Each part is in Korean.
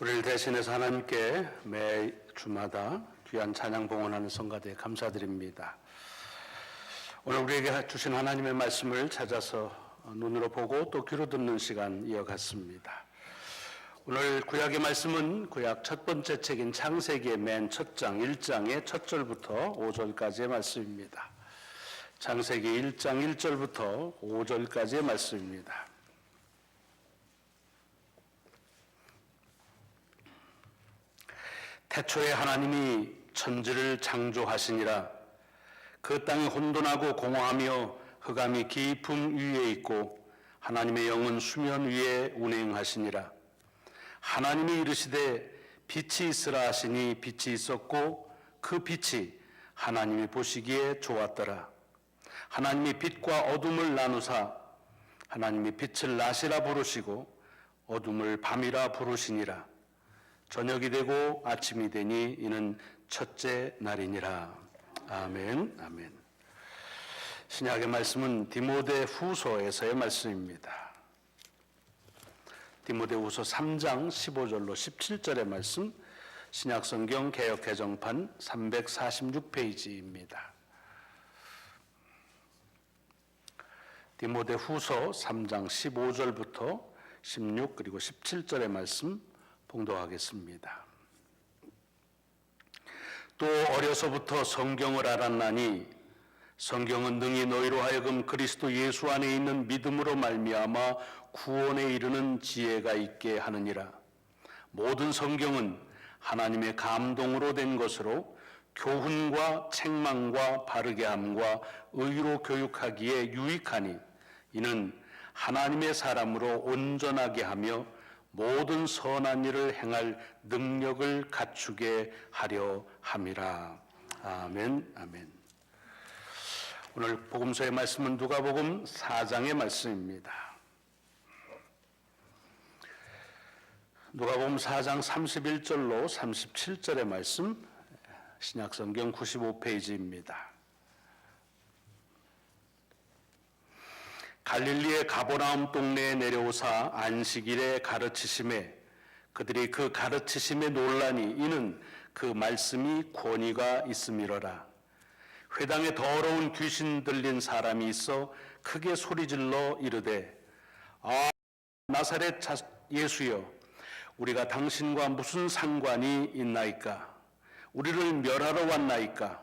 우리를 대신해서 하나님께 매 주마다 귀한 찬양 봉헌하는 성가대에 감사드립니다. 오늘 우리에게 주신 하나님의 말씀을 찾아서 눈으로 보고 또 귀로 듣는 시간 이어갔습니다. 오늘 구약의 말씀은 구약 첫 번째 책인 창세기의 맨 첫 장 1장의 첫 절부터 5절까지의 말씀입니다. 창세기 1장 1절부터 5절까지의 말씀입니다. 태초에 하나님이 천지를 창조하시니라. 그 땅이 혼돈하고 공허하며 흑암이 깊음 위에 있고 하나님의 영은 수면 위에 운행하시니라. 하나님이 이르시되 빛이 있으라 하시니 빛이 있었고 그 빛이 하나님이 보시기에 좋았더라. 하나님이 빛과 어둠을 나누사 하나님이 빛을 낮이라 부르시고 어둠을 밤이라 부르시니라. 저녁이 되고 아침이 되니 이는 첫째 날이니라. 아멘, 아멘. 신약의 말씀은 디모데 후서에서의 말씀입니다. 디모데 후서 3장 15절로 17절의 말씀, 신약성경 개역개정판 346페이지입니다. 디모데 후서 3장 15절부터 16 그리고 17절의 말씀 봉독하겠습니다. 또 어려서부터 성경을 알았나니 성경은 능히 너희로 하여금 그리스도 예수 안에 있는 믿음으로 말미암아 구원에 이르는 지혜가 있게 하느니라. 모든 성경은 하나님의 감동으로 된 것으로 교훈과 책망과 바르게 함과 의로 교육하기에 유익하니 이는 하나님의 사람으로 온전하게 하며 모든 선한 일을 행할 능력을 갖추게 하려 함이라. 아멘, 아멘. 오늘 복음서의 말씀은 누가복음 4장의 말씀입니다. 누가복음 4장 31절로 37절의 말씀, 신약성경 95페이지입니다. 갈릴리의 가버나움 동네에 내려오사 안식일에 가르치심에 그들이 그 가르치심에 놀라니 이는 그 말씀이 권위가 있음이로라. 회당에 더러운 귀신 들린 사람이 있어 크게 소리질러 이르되 아 나사렛 예수여 우리가 당신과 무슨 상관이 있나이까? 우리를 멸하러 왔나이까?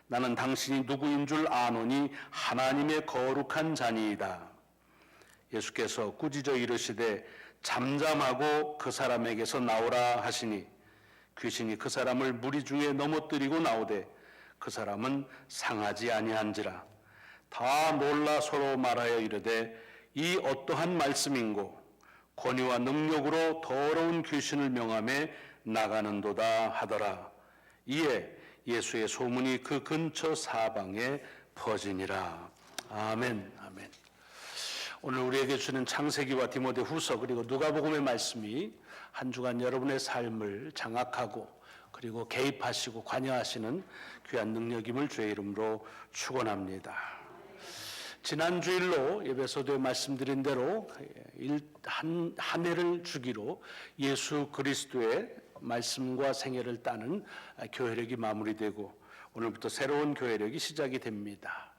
나는 당신이 누구인 줄 아노니 하나님의 거룩한 자니이다. 예수께서 꾸짖어 이르시되 잠잠하고 그 사람에게서 나오라 하시니 귀신이 그 사람을 무리 중에 넘어뜨리고 나오되 그 사람은 상하지 아니한지라. 다 놀라 서로 말하여 이르되 이 어떠한 말씀인고 권위와 능력으로 더러운 귀신을 명하며 나가는도다 하더라. 이에 예수의 소문이 그 근처 사방에 퍼지니라. 아멘, 아멘. 오늘 우리에게 주는 창세기와 디모데 후서 그리고 누가복음의 말씀이 한 주간 여러분의 삶을 장악하고 그리고 개입하시고 관여하시는 귀한 능력임을 주의 이름으로 축원합니다. 지난 주일로 예배소도에 말씀드린 대로 한 해를 주기로 예수 그리스도의 말씀과 생애를 따는 교회력이 마무리되고 오늘부터 새로운 교회력이 시작이 됩니다.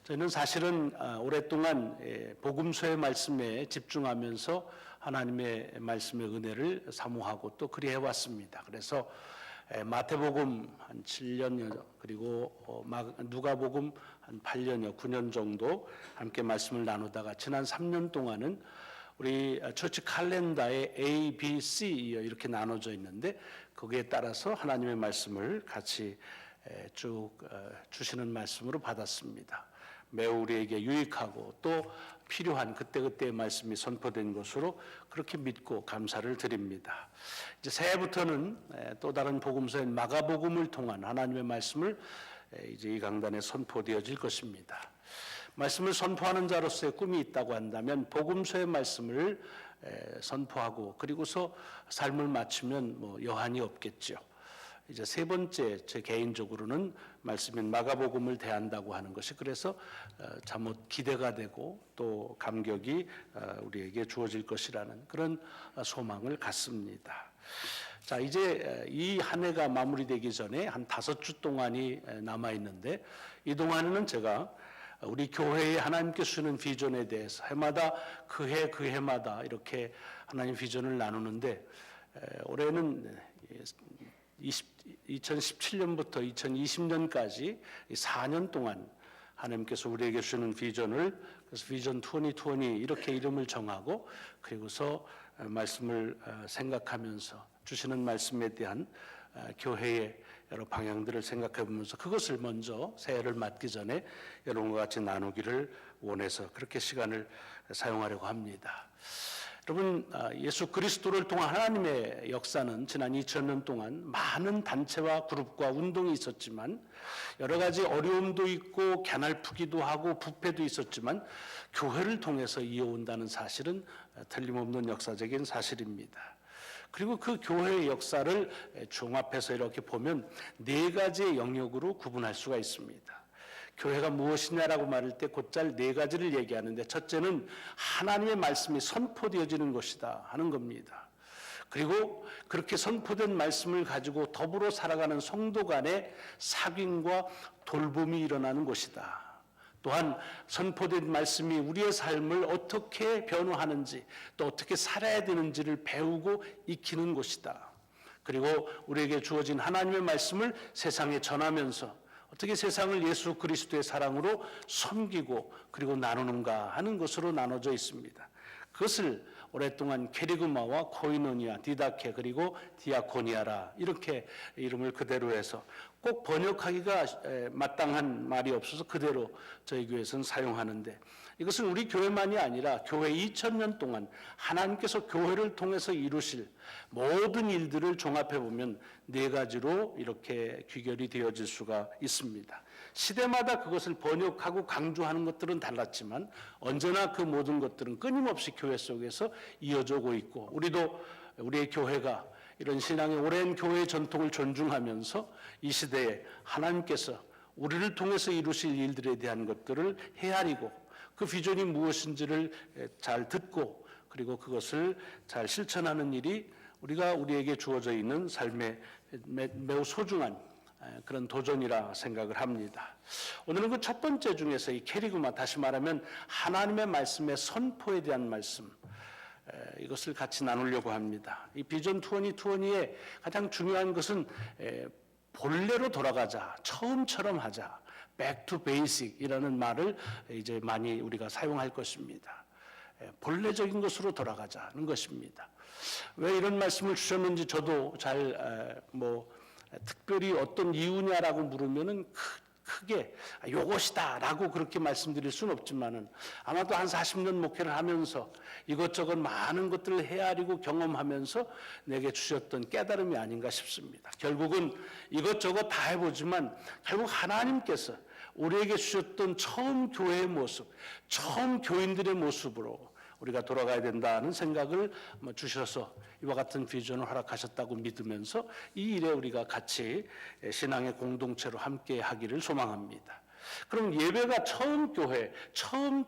저는 사실은 오랫동안 복음서의 말씀에 집중하면서 하나님의 말씀의 은혜를 사모하고 또 그리 해왔습니다. 그래서 마태복음 한 7년여 그리고 누가복음 한 8년여 9년 정도 함께 말씀을 나누다가 지난 3년 동안은 우리 처치 칼렌더에 A, B, C 이렇게 나눠져 있는데 거기에 따라서 하나님의 말씀을 같이 쭉 주시는 말씀으로 받았습니다. 매우 우리에게 유익하고 또 필요한 그때그때의 말씀이 선포된 것으로 그렇게 믿고 감사를 드립니다. 이제 새해부터는 또 다른 복음서인 마가복음을 통한 하나님의 말씀을 이제 이 강단에 선포되어질 것입니다. 말씀을 선포하는 자로서의 꿈이 있다고 한다면 복음서의 말씀을 선포하고 그리고서 삶을 마치면 여한이 없겠죠. 이제 세 번째 제 개인적으로는 말씀인 마가복음을 대한다고 하는 것이 그래서 잠옷 기대가 되고 또 감격이 우리에게 주어질 것이라는 그런 소망을 갖습니다. 자, 이제 이 한 해가 마무리되기 전에 한 5주 동안이 남아 있는데, 이 동안에는 제가 우리 교회에 하나님께 주시는 비전에 대해서 해마다 그 해마다 이렇게 하나님 비전을 나누는데, 올해는 2017년부터 2020년까지 4년 동안 하나님께서 우리에게 주시는 비전을, 그래서 비전 2020 이렇게 이름을 정하고, 그리고서 말씀을 생각하면서 주시는 말씀에 대한 교회의 여러 방향들을 생각해 보면서 그것을 먼저 새해를 맞기 전에 여러분과 같이 나누기를 원해서 그렇게 시간을 사용하려고 합니다. 여러분, 예수 그리스도를 통한 하나님의 역사는 지난 2000년 동안 많은 단체와 그룹과 운동이 있었지만, 여러 가지 어려움도 있고 갸날프기도 하고 부패도 있었지만, 교회를 통해서 이어온다는 사실은 틀림없는 역사적인 사실입니다. 그리고 그 교회의 역사를 종합해서 이렇게 보면 4가지의 영역으로 구분할 수가 있습니다. 교회가 무엇이냐라고 말할 때 곧잘 4가지를 얘기하는데, 첫째는 하나님의 말씀이 선포되어지는 것이다 하는 겁니다. 그리고 그렇게 선포된 말씀을 가지고 더불어 살아가는 성도 간의 사귐과 돌봄이 일어나는 것이다. 또한 선포된 말씀이 우리의 삶을 어떻게 변화하는지, 또 어떻게 살아야 되는지를 배우고 익히는 것이다. 그리고 우리에게 주어진 하나님의 말씀을 세상에 전하면서 어떻게 세상을 예수 그리스도의 사랑으로 섬기고 그리고 나누는가 하는 것으로 나눠져 있습니다. 그것을 오랫동안 캐리그마와 코이노니아, 디다케 그리고 디아코니아라 이렇게 이름을 그대로 해서, 꼭 번역하기가 마땅한 말이 없어서 그대로 저희 교회에서는 사용하는데, 이것은 우리 교회만이 아니라 교회 2000년 동안 하나님께서 교회를 통해서 이루실 모든 일들을 종합해 보면 4가지로 이렇게 귀결이 되어질 수가 있습니다. 시대마다 그것을 번역하고 강조하는 것들은 달랐지만 언제나 그 모든 것들은 끊임없이 교회 속에서 이어져 오고 있고, 우리도 우리의 교회가 이런 신앙의 오랜 교회의 전통을 존중하면서 이 시대에 하나님께서 우리를 통해서 이루실 일들에 대한 것들을 헤아리고 그 비전이 무엇인지를 잘 듣고 그리고 그것을 잘 실천하는 일이 우리에게 주어져 있는 삶의 매우 소중한 그런 도전이라 생각을 합니다. 오늘은 그 첫 번째 중에서 이 캐리그마, 다시 말하면 하나님의 말씀의 선포에 대한 말씀, 이것을 같이 나누려고 합니다. 이 비전 2020의 가장 중요한 것은 본래로 돌아가자, 처음처럼 하자, back to basic이라는 말을 이제 많이 우리가 사용할 것입니다. 본래적인 것으로 돌아가자는 것입니다. 왜 이런 말씀을 주셨는지 저도 잘 특별히 어떤 이유냐라고 물으면은 크게 요것이다라고 그렇게 말씀드릴 수는 없지만은, 아마도 한 40년 목회를 하면서 이것저것 많은 것들을 헤아리고 경험하면서 내게 주셨던 깨달음이 아닌가 싶습니다. 결국은 이것저것 다 해보지만 결국 하나님께서 우리에게 주셨던 처음 교회의 모습, 처음 교인들의 모습으로 우리가 돌아가야 된다는 생각을 주셔서 이와 같은 비전을 허락하셨다고 믿으면서 이 일에 우리가 같이 신앙의 공동체로 함께 하기를 소망합니다. 그럼 예배가 처음 교회, 처음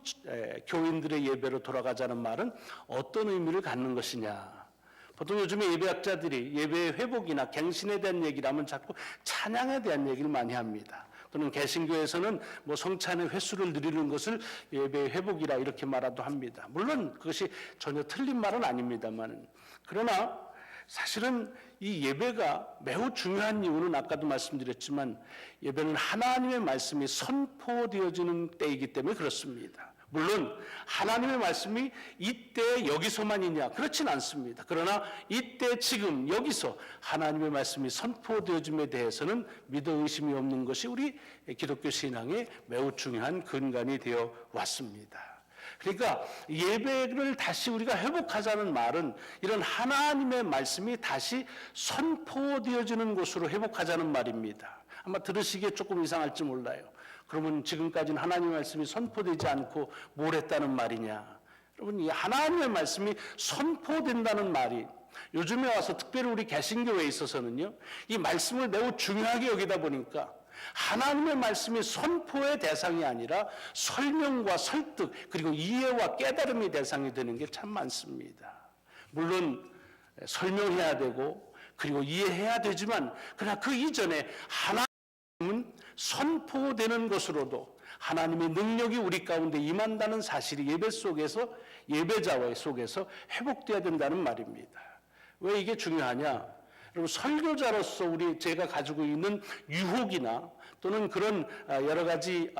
교인들의 예배로 돌아가자는 말은 어떤 의미를 갖는 것이냐? 보통 요즘에 예배학자들이 예배의 회복이나 갱신에 대한 얘기를 하면 자꾸 찬양에 대한 얘기를 많이 합니다. 또는 개신교에서는 성찬의 횟수를 늘리는 것을 예배의 회복이라 이렇게 말하도 합니다. 물론 그것이 전혀 틀린 말은 아닙니다만, 그러나 사실은 이 예배가 매우 중요한 이유는 아까도 말씀드렸지만 예배는 하나님의 말씀이 선포되어지는 때이기 때문에 그렇습니다. 물론 하나님의 말씀이 이때 여기서만 있냐? 그렇진 않습니다. 그러나 이때 지금 여기서 하나님의 말씀이 선포되어짐에 대해서는 믿어 의심이 없는 것이 우리 기독교 신앙의 매우 중요한 근간이 되어 왔습니다. 그러니까 예배를 다시 우리가 회복하자는 말은 이런 하나님의 말씀이 다시 선포되어지는 곳으로 회복하자는 말입니다. 아마 들으시기에 조금 이상할지 몰라요. 그러면 지금까지는 하나님의 말씀이 선포되지 않고 뭘 했다는 말이냐? 여러분, 이 하나님의 말씀이 선포된다는 말이 요즘에 와서 특별히 우리 개신교회에 있어서는요, 이 말씀을 매우 중요하게 여기다 보니까 하나님의 말씀이 선포의 대상이 아니라 설명과 설득 그리고 이해와 깨달음의 대상이 되는 게 참 많습니다. 물론 설명해야 되고 그리고 이해해야 되지만 그러나 그 이전에 하나님은 선포되는 것으로도 하나님의 능력이 우리 가운데 임한다는 사실이 예배 속에서 예배자와의 속에서 회복되어야 된다는 말입니다. 왜 이게 중요하냐? 여러분 설교자로서 제가 가지고 있는 유혹이나 또는 그런 여러 가지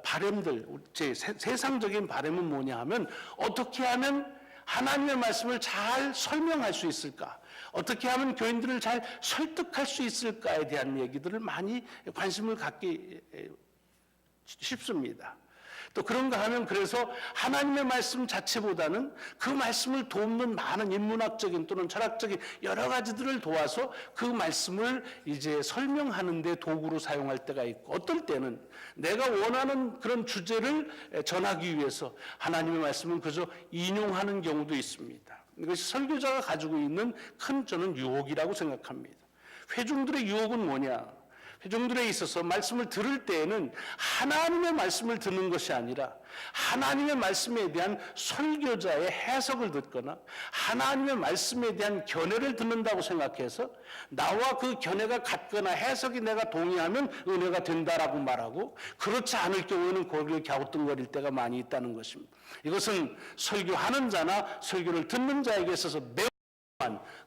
바램들, 제 세상적인 바램은 뭐냐 하면 어떻게 하면 하나님의 말씀을 잘 설명할 수 있을까? 어떻게 하면 교인들을 잘 설득할 수 있을까에 대한 얘기들을 많이 관심을 갖기 쉽습니다. 또 그런가 하면 그래서 하나님의 말씀 자체보다는 그 말씀을 돕는 많은 인문학적인 또는 철학적인 여러 가지들을 도와서 그 말씀을 이제 설명하는 데 도구로 사용할 때가 있고 어떨 때는 내가 원하는 그런 주제를 전하기 위해서 하나님의 말씀을 그저 인용하는 경우도 있습니다. 이것이 설교자가 가지고 있는 큰 저는 유혹이라고 생각합니다. 회중들의 유혹은 뭐냐? 회중들에 있어서 말씀을 들을 때에는 하나님의 말씀을 듣는 것이 아니라 하나님의 말씀에 대한 설교자의 해석을 듣거나 하나님의 말씀에 대한 견해를 듣는다고 생각해서 나와 그 견해가 같거나 해석이 내가 동의하면 은혜가 된다라고 말하고 그렇지 않을 경우에는 거기를 갸우뚱거릴 때가 많이 있다는 것입니다. 이것은 설교하는 자나 설교를 듣는 자에게 있어서 매우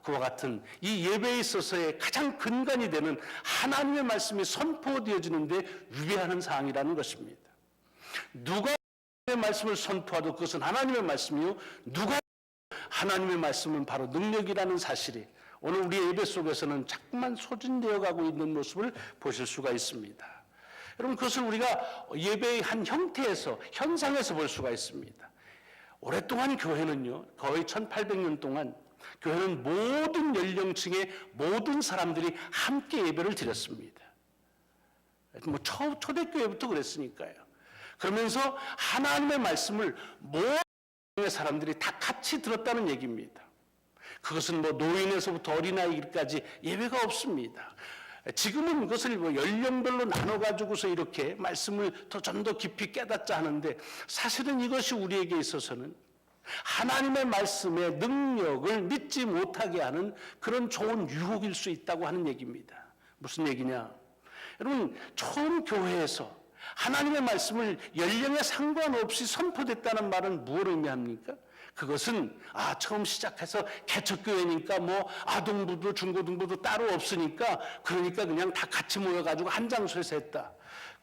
그와 같은 이 예배에 있어서의 가장 근간이 되는 하나님의 말씀이 선포되어지는데 위배하는 사항이라는 것입니다. 누가 하나님의 말씀을 선포하도 그것은 하나님의 말씀이요 누가 하나님의 말씀은 바로 능력이라는 사실이 오늘 우리 예배 속에서는 자꾸만 소진되어 가고 있는 모습을 보실 수가 있습니다. 여러분 그것을 우리가 예배의 한 형태에서 현상에서 볼 수가 있습니다. 오랫동안 교회는요 거의 1800년 동안 교회는 모든 연령층의 모든 사람들이 함께 예배를 드렸습니다. 뭐 초대교회부터 그랬으니까요. 그러면서 하나님의 말씀을 모든 사람들이 다 같이 들었다는 얘기입니다. 그것은 뭐 노인에서부터 어린아이까지 예외가 없습니다. 지금은 그것을 뭐 연령별로 나눠가지고서 이렇게 말씀을 좀 더 깊이 깨닫자 하는데 사실은 이것이 우리에게 있어서는 하나님의 말씀의 능력을 믿지 못하게 하는 그런 좋은 유혹일 수 있다고 하는 얘기입니다. 무슨 얘기냐? 여러분 처음 교회에서 하나님의 말씀을 연령에 상관없이 선포됐다는 말은 무엇을 의미합니까? 그것은 처음 시작해서 개척교회니까 뭐 아동부도 중고등부도 따로 없으니까 그러니까 그냥 다 같이 모여가지고 한 장소에서 했다.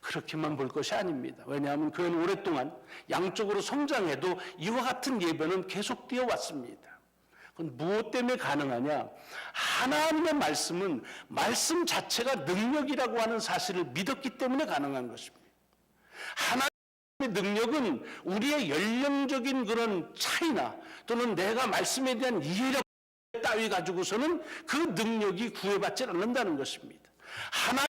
그렇게만 볼 것이 아닙니다. 왜냐하면 교회는 오랫동안 양쪽으로 성장해도 이와 같은 예배는 계속되어 왔습니다. 그건 무엇 때문에 가능하냐? 하나님의 말씀은 말씀 자체가 능력이라고 하는 사실을 믿었기 때문에 가능한 것입니다. 하나님의 능력은 우리의 연령적인 그런 차이나 또는 내가 말씀에 대한 이해력 따위 가지고서는 그 능력이 구애받지 않는다는 것입니다. 하나님의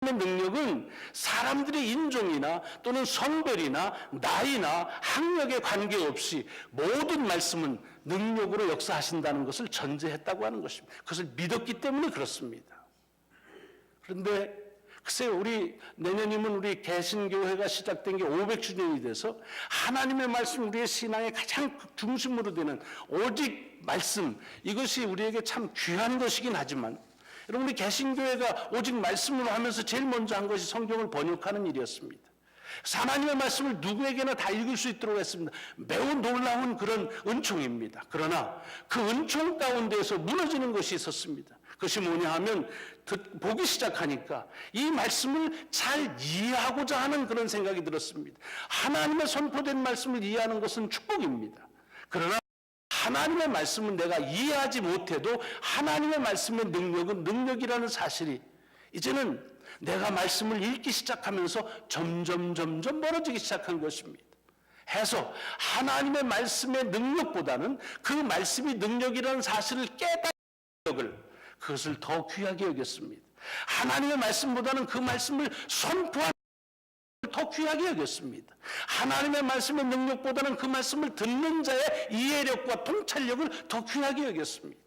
능력은 사람들의 인종이나 또는 성별이나 나이나 학력에 관계없이 모든 말씀은 능력으로 역사하신다는 것을 전제했다고 하는 것입니다. 그것을 믿었기 때문에 그렇습니다. 그런데 글쎄요, 내년이면 우리 개신교회가 시작된 게 500주년이 돼서 하나님의 말씀, 우리의 신앙의 가장 중심으로 되는 오직 말씀, 이것이 우리에게 참 귀한 것이긴 하지만 여러분 우리 개신교회가 오직 말씀으로 하면서 제일 먼저 한 것이 성경을 번역하는 일이었습니다. 하나님의 말씀을 누구에게나 다 읽을 수 있도록 했습니다. 매우 놀라운 그런 은총입니다. 그러나 그 은총 가운데에서 무너지는 것이 있었습니다. 그것이 뭐냐 하면 보기 시작하니까 이 말씀을 잘 이해하고자 하는 그런 생각이 들었습니다. 하나님의 선포된 말씀을 이해하는 것은 축복입니다. 그러나 하나님의 말씀은 내가 이해하지 못해도 하나님의 말씀의 능력은 능력이라는 사실이 이제는 내가 말씀을 읽기 시작하면서 점점 멀어지기 시작한 것입니다. 해서 하나님의 말씀의 능력보다는 그 말씀이 능력이라는 사실을 깨닫는 능력을 그것을 더 귀하게 여겼습니다. 하나님의 말씀보다는 그 말씀을 선포하는 더 귀하게 여겼습니다. 하나님의 말씀의 능력보다는 그 말씀을 듣는 자의 이해력과 통찰력을 더 귀하게 여겼습니다.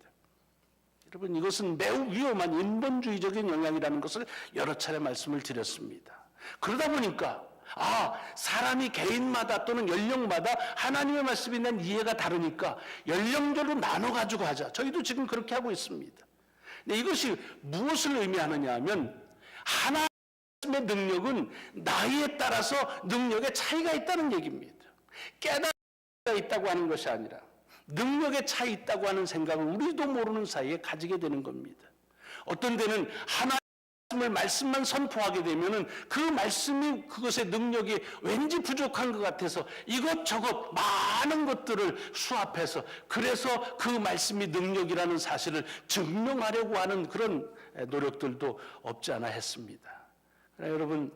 여러분 이것은 매우 위험한 인본주의적인 영향이라는 것을 여러 차례 말씀을 드렸습니다. 그러다 보니까 사람이 개인마다 또는 연령마다 하나님의 말씀에 대한 이해가 다르니까 연령별로 나눠가지고 하자. 저희도 지금 그렇게 하고 있습니다. 근데 이것이 무엇을 의미하느냐 하면 하나님의 능력은 나이에 따라서 능력의 차이가 있다는 얘기입니다. 깨달음이 있다고 하는 것이 아니라 능력의 차이 있다고 하는 생각을 우리도 모르는 사이에 가지게 되는 겁니다. 어떤 데는 하나님의 말씀만 선포하게 되면은 그 말씀이 그것의 능력이 왠지 부족한 것 같아서 이것저것 많은 것들을 수합해서 그래서 그 말씀이 능력이라는 사실을 증명하려고 하는 그런 노력들도 없지 않아 했습니다. 그러나 여러분,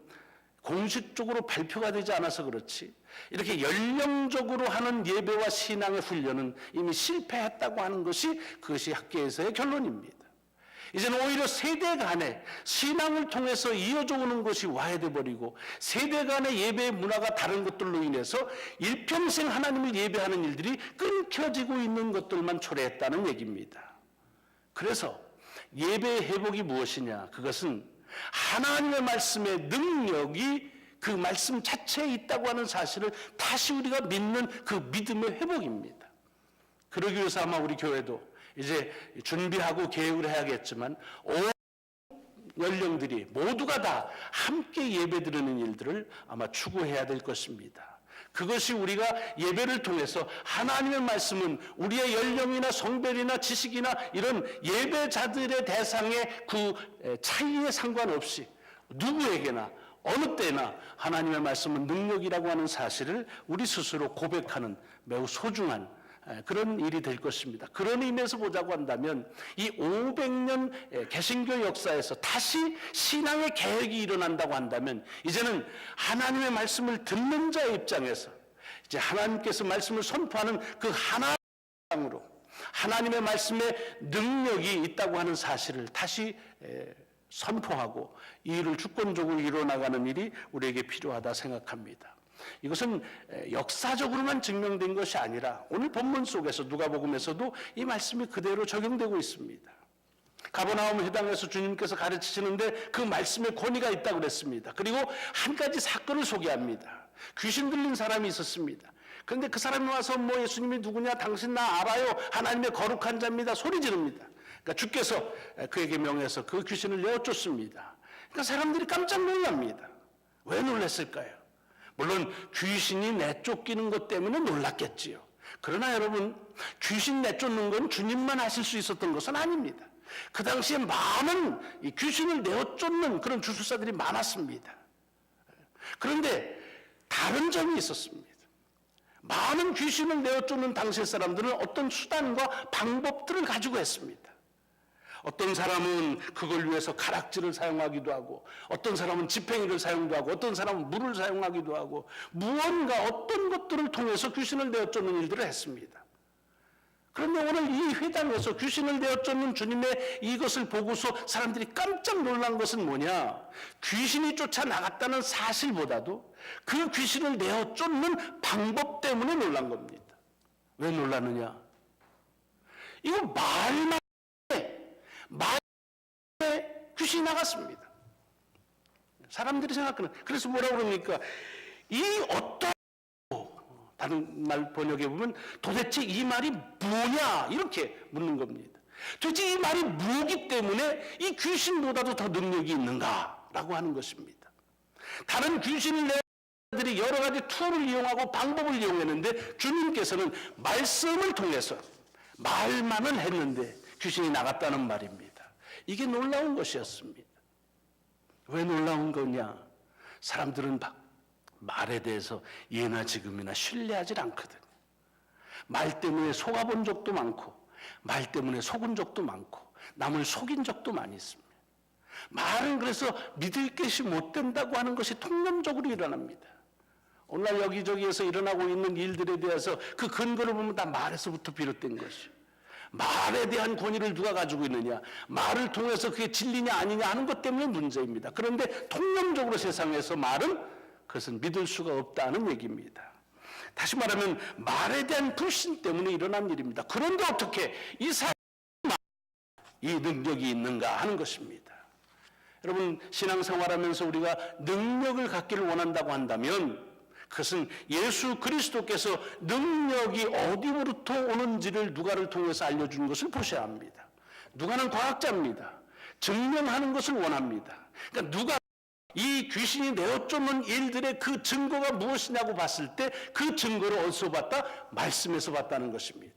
공식적으로 발표가 되지 않아서 그렇지 이렇게 연령적으로 하는 예배와 신앙의 훈련은 이미 실패했다고 하는 것이 그것이 학계에서의 결론입니다. 이제는 오히려 세대 간의 신앙을 통해서 이어져 오는 것이 와해돼 버리고 세대 간의 예배의 문화가 다른 것들로 인해서 일평생 하나님을 예배하는 일들이 끊겨지고 있는 것들만 초래했다는 얘기입니다. 그래서 예배의 회복이 무엇이냐? 그것은 하나님의 말씀의 능력이 그 말씀 자체에 있다고 하는 사실을 다시 우리가 믿는 그 믿음의 회복입니다. 그러기 위해서 아마 우리 교회도 이제 준비하고 계획을 해야겠지만 온 연령들이 모두가 다 함께 예배드리는 일들을 아마 추구해야 될 것입니다. 그것이 우리가 예배를 통해서 하나님의 말씀은 우리의 연령이나 성별이나 지식이나 이런 예배자들의 대상의 그 차이에 상관없이 누구에게나 어느 때나 하나님의 말씀은 능력이라고 하는 사실을 우리 스스로 고백하는 매우 소중한 그런 일이 될 것입니다. 그런 의미에서 보자고 한다면 이 500년 개신교 역사에서 다시 신앙의 개혁이 일어난다고 한다면 이제는 하나님의 말씀을 듣는 자의 입장에서 이제 하나님께서 말씀을 선포하는 그 하나님으로 하나님의 말씀에 능력이 있다고 하는 사실을 다시 선포하고 이 일을 주권적으로 이뤄나가는 일이 우리에게 필요하다 생각합니다. 이것은 역사적으로만 증명된 것이 아니라 오늘 본문 속에서 누가복음에서도 이 말씀이 그대로 적용되고 있습니다. 가버나움 회당에서 주님께서 가르치시는데 그 말씀에 권위가 있다고 그랬습니다. 그리고 한 가지 사건을 소개합니다. 귀신 들린 사람이 있었습니다. 그런데 그 사람이 와서 예수님이 누구냐? 당신 나 알아요. 하나님의 거룩한 자입니다. 소리 지릅니다. 그러니까 주께서 그에게 명해서 그 귀신을 내어쫓습니다. 그러니까 사람들이 깜짝 놀랍니다. 왜 놀랐을까요? 물론 귀신이 내쫓기는 것 때문에 놀랐겠지요. 그러나 여러분, 귀신 내쫓는 건 주님만 하실 수 있었던 것은 아닙니다. 그 당시에 많은 이 귀신을 내쫓는 그런 주술사들이 많았습니다. 그런데 다른 점이 있었습니다. 많은 귀신을 내쫓는 당시의 사람들은 어떤 수단과 방법들을 가지고 했습니다. 어떤 사람은 그걸 위해서 가락지를 사용하기도 하고 어떤 사람은 지팽이를 사용도 하고 어떤 사람은 물을 사용하기도 하고 무언가 어떤 것들을 통해서 귀신을 내어쫓는 일들을 했습니다. 그런데 오늘 이 회당에서 귀신을 내어쫓는 주님의 이것을 보고서 사람들이 깜짝 놀란 것은 뭐냐? 귀신이 쫓아나갔다는 사실보다도 그 귀신을 내어쫓는 방법 때문에 놀란 겁니다. 왜 놀랐느냐? 이거 말에 귀신이 나갔습니다. 사람들이 생각하는, 그래서 뭐라고 그럽니까? 이 어떤, 다른 말 번역해 보면 도대체 이 말이 뭐냐? 이렇게 묻는 겁니다. 도대체 이 말이 뭐기 때문에 이 귀신보다도 더 능력이 있는가? 라고 하는 것입니다. 다른 귀신을 내들이 여러 가지 툴을 이용하고 방법을 이용했는데 주님께서는 말씀을 통해서 말만을 했는데 귀신이 나갔다는 말입니다. 이게 놀라운 것이었습니다. 왜 놀라운 거냐? 사람들은 말에 대해서 예나 지금이나 신뢰하지 않거든요. 말 때문에 속아본 적도 많고 말 때문에 속은 적도 많고 남을 속인 적도 많이 있습니다. 말은 그래서 믿을 것이 못 된다고 하는 것이 통념적으로 일어납니다. 오늘날 여기저기에서 일어나고 있는 일들에 대해서 그 근거를 보면 다 말에서부터 비롯된 것이요. 말에 대한 권위를 누가 가지고 있느냐, 말을 통해서 그게 진리냐 아니냐 하는 것 때문에 문제입니다. 그런데 통념적으로 세상에서 말은 그것은 믿을 수가 없다는 얘기입니다. 다시 말하면 말에 대한 불신 때문에 일어난 일입니다. 그런데 어떻게 이 사람이 이 능력이 있는가 하는 것입니다. 여러분, 신앙생활하면서 우리가 능력을 갖기를 원한다고 한다면 그것은 예수 그리스도께서 능력이 어디로부터 오는지를 누가를 통해서 알려주는 것을 보셔야 합니다. 누가는 과학자입니다. 증명하는 것을 원합니다. 그러니까 누가 이 귀신이 내어쫓는 일들의 그 증거가 무엇이냐고 봤을 때 그 증거를 어디서 봤다? 말씀에서 봤다는 것입니다.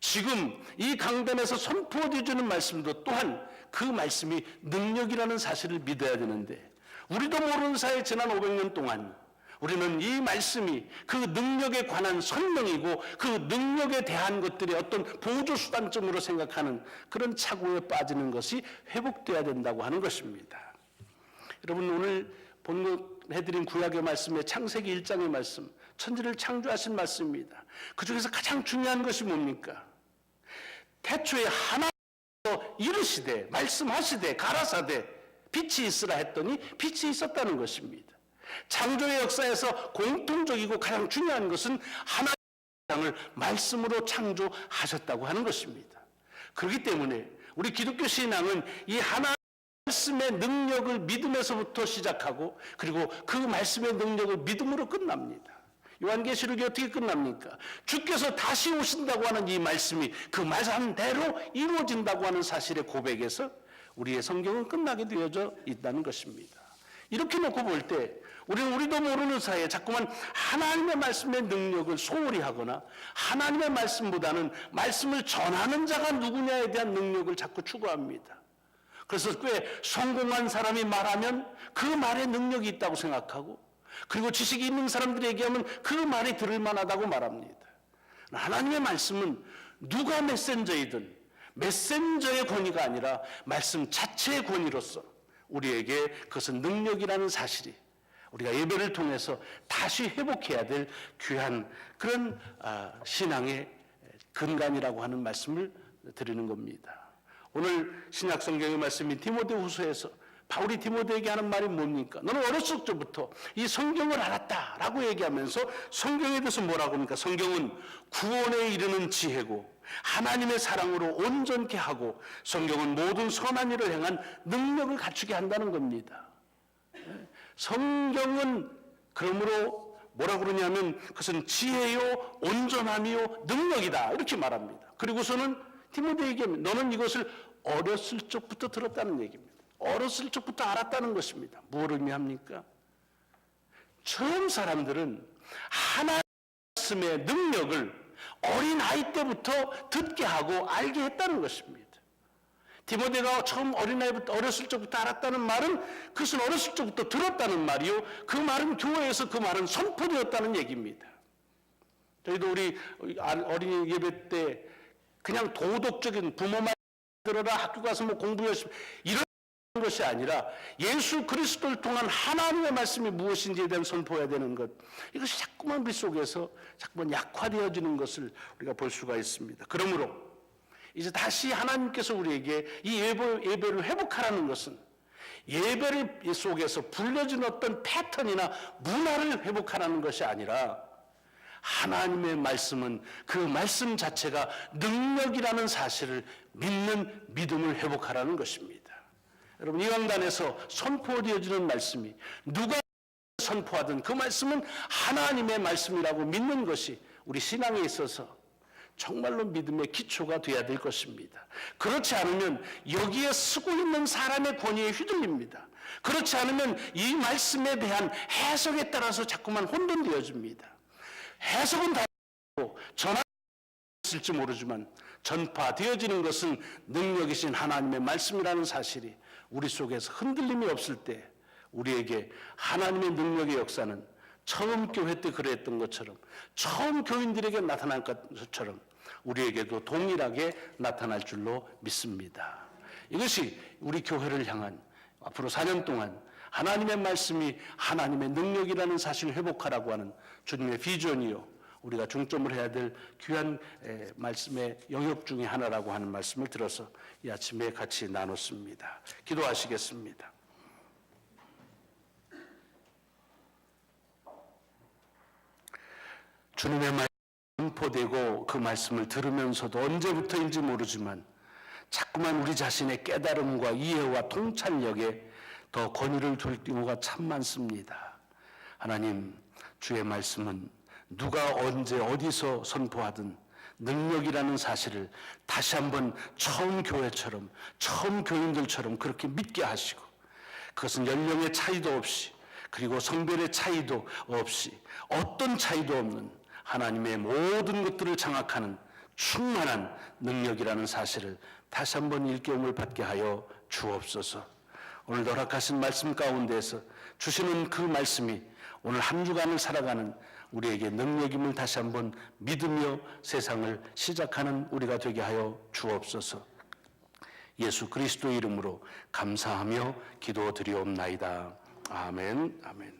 지금 이 강단에서 선포되어주는 말씀도 또한 그 말씀이 능력이라는 사실을 믿어야 되는데, 우리도 모르는 사이에 지난 500년 동안 우리는 이 말씀이 그 능력에 관한 설명이고 그 능력에 대한 것들이 어떤 보조수단점으로 생각하는 그런 착오에 빠지는 것이 회복되어야 된다고 하는 것입니다. 여러분, 오늘 본문해드린 구약의 말씀에 창세기 1장의 말씀, 천지를 창조하신 말씀입니다. 그 중에서 가장 중요한 것이 뭡니까? 태초에 하나님께서 이르시되, 말씀하시되, 가라사대 빛이 있으라 했더니 빛이 있었다는 것입니다. 창조의 역사에서 공통적이고 가장 중요한 것은 하나님의 세상을 말씀으로 창조하셨다고 하는 것입니다. 그렇기 때문에 우리 기독교 신앙은 이 하나님의 말씀의 능력을 믿음에서부터 시작하고, 그리고 그 말씀의 능력을 믿음으로 끝납니다. 요한계시록이 어떻게 끝납니까? 주께서 다시 오신다고 하는 이 말씀이 그 말씀대로 이루어진다고 하는 사실의 고백에서 우리의 성경은 끝나게 되어져 있다는 것입니다. 이렇게 놓고 볼 때 우리도 모르는 사이에 자꾸만 하나님의 말씀의 능력을 소홀히 하거나 하나님의 말씀보다는 말씀을 전하는 자가 누구냐에 대한 능력을 자꾸 추구합니다. 그래서 꽤 성공한 사람이 말하면 그 말에 능력이 있다고 생각하고, 그리고 지식이 있는 사람들이 얘기하면 그 말이 들을 만하다고 말합니다. 하나님의 말씀은 누가 메신저이든 메신저의 권위가 아니라 말씀 자체의 권위로서 우리에게 그것은 능력이라는 사실이 우리가 예배를 통해서 다시 회복해야 될 귀한 그런 신앙의 근간이라고 하는 말씀을 드리는 겁니다. 오늘 신약 성경의 말씀인 디모데후서에서 바울이 디모데에게 하는 말이 뭡니까? 너는 어렸을 적부터 이 성경을 알았다라고 얘기하면서 성경에 대해서 뭐라고 합니까? 성경은 구원에 이르는 지혜고 하나님의 사랑으로 온전케 하고 성경은 모든 선한 일을 행한 능력을 갖추게 한다는 겁니다. 성경은 그러므로 뭐라 그러냐면 그것은 지혜요 온전함이요 능력이다 이렇게 말합니다. 그리고서는 디모데에게 너는 이것을 어렸을 적부터 들었다는 얘기입니다. 어렸을 적부터 알았다는 것입니다. 무엇을 의미합니까? 처음 사람들은 하나님의 말씀의 능력을 어린아이 때부터 듣게 하고 알게 했다는 것입니다. 디모데가 처음 어린아이부터 어렸을 적부터 알았다는 말은 그것은 어렸을 적부터 들었다는 말이요, 그 말은 교회에서 그 말은 선포되었다는 얘기입니다. 저희도 우리 어린이 예배 때 그냥 도덕적인 부모만 들어라, 학교 가서 뭐 공부 열심히 이런 것이 아니라 예수 그리스도를 통한 하나님의 말씀이 무엇인지에 대한 선포해야 되는 것, 이것이 자꾸만 우리 속에서 자꾸만 약화되어지는 것을 우리가 볼 수가 있습니다. 그러므로 이제 다시 하나님께서 우리에게 이 예배를 회복하라는 것은 예배를 속에서 불려진 어떤 패턴이나 문화를 회복하라는 것이 아니라 하나님의 말씀은 그 말씀 자체가 능력이라는 사실을 믿는 믿음을 회복하라는 것입니다. 여러분, 이 강단에서 선포되어지는 말씀이 누가 선포하든 그 말씀은 하나님의 말씀이라고 믿는 것이 우리 신앙에 있어서 정말로 믿음의 기초가 되어야 될 것입니다. 그렇지 않으면 여기에 쓰고 있는 사람의 권위에 휘둘립니다. 그렇지 않으면 이 말씀에 대한 해석에 따라서 자꾸만 혼돈되어집니다. 해석은 다르고 전하였을지 모르지만 전파되어지는 것은 능력이신 하나님의 말씀이라는 사실이 우리 속에서 흔들림이 없을 때 우리에게 하나님의 능력의 역사는 처음 교회 때 그랬던 것처럼, 처음 교인들에게 나타난 것처럼 우리에게도 동일하게 나타날 줄로 믿습니다. 이것이 우리 교회를 향한 앞으로 4년 동안 하나님의 말씀이 하나님의 능력이라는 사실을 회복하라고 하는 주님의 비전이요, 우리가 중점을 해야 될 귀한 말씀의 영역 중에 하나라고 하는 말씀을 들어서 이 아침에 같이 나눴습니다. 기도하시겠습니다. 주님의 말씀이 선포되고 그 말씀을 들으면서도 언제부터인지 모르지만 자꾸만 우리 자신의 깨달음과 이해와 통찰력에 더 권위를 둘 경우가 참 많습니다. 하나님, 주의 말씀은 누가 언제 어디서 선포하든 능력이라는 사실을 다시 한번 처음 교회처럼, 처음 교인들처럼 그렇게 믿게 하시고, 그것은 연령의 차이도 없이, 그리고 성별의 차이도 없이, 어떤 차이도 없는 하나님의 모든 것들을 장악하는 충만한 능력이라는 사실을 다시 한번 일깨움을 받게 하여 주옵소서. 오늘 허락하신 말씀 가운데서 주시는 그 말씀이 오늘 한 주간을 살아가는 우리에게 능력임을 다시 한번 믿으며 세상을 시작하는 우리가 되게 하여 주옵소서. 예수 그리스도 이름으로 감사하며 기도드리옵나이다. 아멘. 아멘.